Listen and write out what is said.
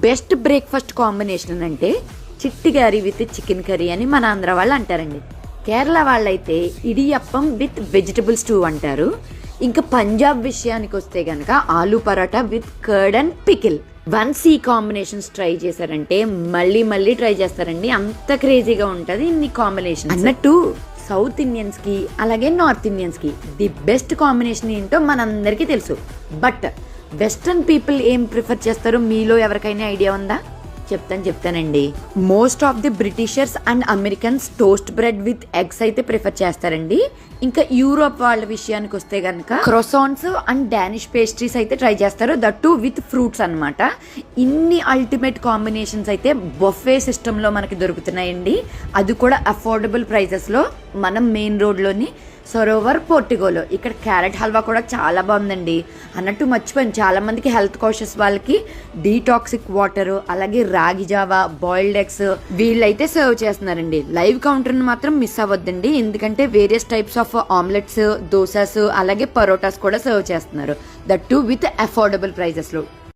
Best breakfast combination అంటే చిట్టి గారి విత్ చికెన్ కర్రీ అని మన ఆంధ్ర వాళ్ళు అంటారండి. కేరళ వాళ్ళైతే ఇడియప్పం విత్ వెజిటబుల్ స్టూ అంటారు. ఇంకా పంజాబ్ విషయానికి వస్తే కనుక aloo paratha with curd and pickle. Once ఈ కాంబినేషన్స్ ట్రై చేశారంటే మళ్ళీ మళ్ళీ ట్రై చేస్తారండి, అంత క్రేజీగా ఉంటుంది ఇన్ని కాంబినేషన్ అన్నట్టు. సౌత్ ఇండియన్స్ కి అలాగే నార్త్ ఇండియన్స్ కి ది బెస్ట్ కాంబినేషన్ ఏంటో మనందరికీ తెలుసు. బట్ వెస్టర్న్ పీపుల్ ఏం ప్రిఫర్ చేస్తారు, మీలో ఎవరికైనా ఐడియా ఉందా? చెప్తానండి. Most of the Britishers and Americans toast bread with eggs అయితే ప్రిఫర్ చేస్తారండి. ఇంకా యూరోప్ వాళ్ళ విషయానికి వస్తే కనుక క్రోసాన్స్ అండ్ డానిష్ పేస్ట్రీస్ అయితే ట్రై చేస్తారు, దట్టు విత్ ఫ్రూట్స్ అన్నమాట. ఇన్ని అల్టిమేట్ కాంబినేషన్స్ అయితే బొఫే సిస్టంలో మనకి దొరుకుతున్నాయండి, అది కూడా అఫోర్డబుల్ ప్రైజెస్లో. మనం మెయిన్ రోడ్లోని సరోవర్ పోర్టిగోలో ఇక్కడ క్యారెట్ హల్వా కూడా చాలా బాగుందండి. అన్నట్టు మర్చిపోయాను, చాలా మందికి హెల్త్ కాన్షియస్ వాళ్ళకి డీటాక్సిక్ వాటర్ అలాగే రాగి జావా, బాయిల్డ్ ఎగ్స్ వీళ్ళైతే సర్వ్ చేస్తున్నారండి. లైవ్ కౌంటర్ని మాత్రం మిస్ అవ్వద్దండి, ఎందుకంటే various types of omelettes, dosas అలాగే పరోటాస్ కూడా సర్వ్ చేస్తున్నారు, దట్ టు విత్ అఫోర్డబుల్ ప్రైజెస్లో.